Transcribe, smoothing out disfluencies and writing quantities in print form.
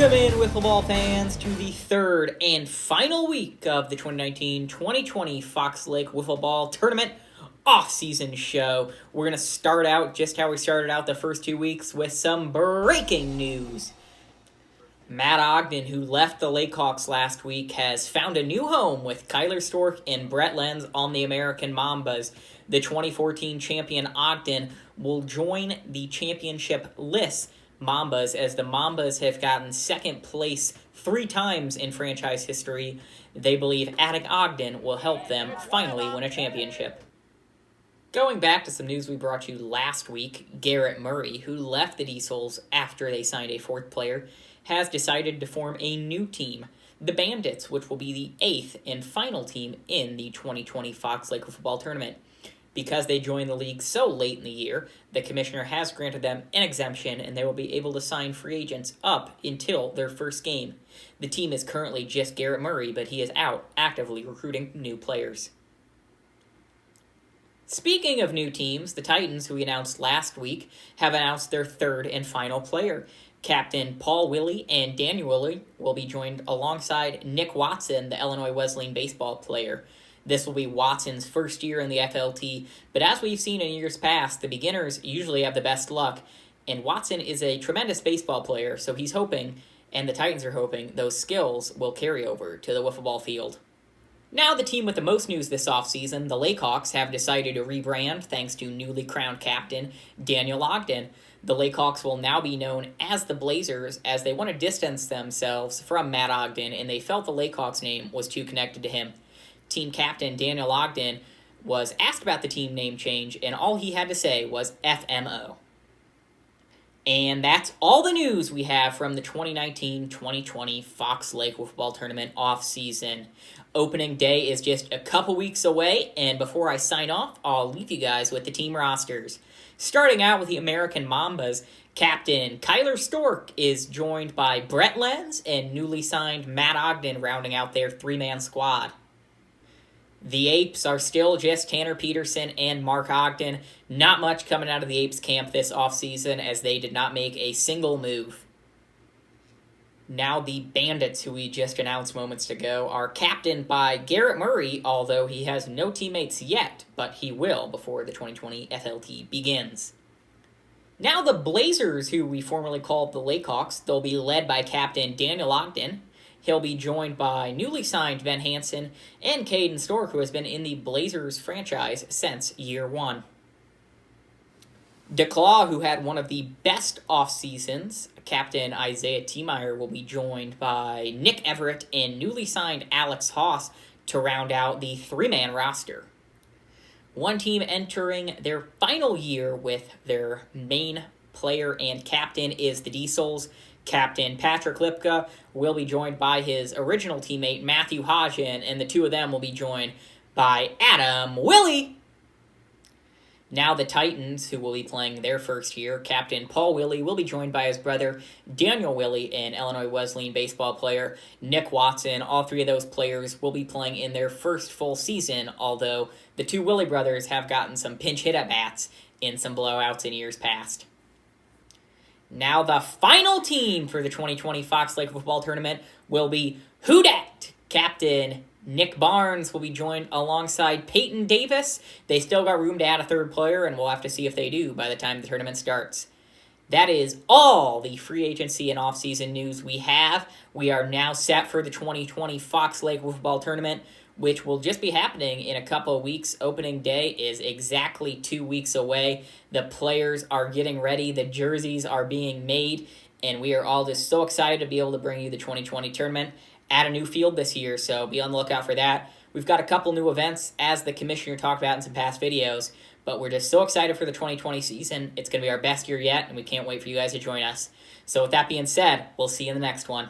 Welcome in, Wiffle Ball fans, to the third and final week of the 2019-2020 Fox Lake Wiffle Ball Tournament off-season show. We're going to start out just how we started out the first 2 weeks with some breaking news. Matt Ogden, who left the Lakehawks last week, has found a new home with Kyler Stork and Brett Lenz on the American Mambas. The 2014 champion Ogden will join the championship-less Mambas, as the Mambas have gotten second place 3 times in franchise history. They believe adding Ogden will help them finally win a championship. Going back to some news we brought you last week, Garrett Murray, who left the Diesels after they signed a 4th player, has decided to form a new team, the Bandits, which will be the 8th and final team in the 2020 Fox Lake Football Tournament. Because they joined the league so late in the year, the commissioner has granted them an exemption, and they will be able to sign free agents up until their first game. The team is currently just Garrett Murray, but he is out actively recruiting new players. Speaking of new teams, the Titans, who we announced last week, have announced their 3rd and final player. Captain Paul Willie and Daniel Willie will be joined alongside Nick Watson, the Illinois Wesleyan baseball player. This will be Watson's first year in the FLT, but as we've seen in years past, the beginners usually have the best luck, and Watson is a tremendous baseball player, so he's hoping, and the Titans are hoping, those skills will carry over to the wiffle ball field. Now the team with the most news this offseason, the Lakehawks, have decided to rebrand thanks to newly crowned captain Daniel Ogden. The Lakehawks will now be known as the Blazers, as they want to distance themselves from Matt Ogden, and they felt the Lakehawks name was too connected to him. Team captain Daniel Ogden was asked about the team name change, and all he had to say was FMO. And that's all the news we have from the 2019-2020 Fox Lake Football Tournament off-season. Opening day is just a couple weeks away, and before I sign off, I'll leave you guys with the team rosters. Starting out with the American Mambas, Captain Kyler Stork is joined by Brett Lenz and newly signed Matt Ogden rounding out their 3-man squad. The Apes are still just Tanner Peterson and Mark Ogden. Not much coming out of the Apes camp this offseason, as they did not make a single move. Now the Bandits, who we just announced moments ago, are captained by Garrett Murray, although he has no teammates yet, but he will before the 2020 FLT begins. Now the Blazers, who we formerly called the Lakehawks, they'll be led by Captain Daniel Ogden. He'll be joined by newly signed Ben Hansen and Caden Stork, who has been in the Blazers franchise since year 1. DeClaw, who had one of the best off-seasons, Captain Isaiah Tiemeyer, will be joined by Nick Everett and newly signed Alex Haas to round out the 3-man roster. One team entering their final year with their main player and captain is the Diesels. Captain Patrick Lipka will be joined by his original teammate Matthew Hodgen, and the two of them will be joined by Adam Willie. Now the Titans, who will be playing their first year, Captain Paul Willie will be joined by his brother Daniel Willie, an Illinois Wesleyan baseball player, Nick Watson. All 3 of those players will be playing in their first full season, although the 2 Willie brothers have gotten some pinch hit at-bats in some blowouts in years past. Now the final team for the 2020 Fox Lake Football Tournament will be Who Dat. Captain Nick Barnes will be joined alongside Peyton Davis. They still got room to add a 3rd player, and we'll have to see if they do by the time the tournament starts. That is all the free agency and offseason news we have. We are now set for the 2020 Fox Lake Football Tournament, which will just be happening in a couple of weeks. Opening day is exactly 2 weeks away. The players are getting ready. The jerseys are being made. And we are all just so excited to be able to bring you the 2020 tournament at a new field this year. So be on the lookout for that. We've got a couple new events, as the commissioner talked about in some past videos. But we're just so excited for the 2020 season. It's going to be our best year yet, and we can't wait for you guys to join us. So with that being said, we'll see you in the next one.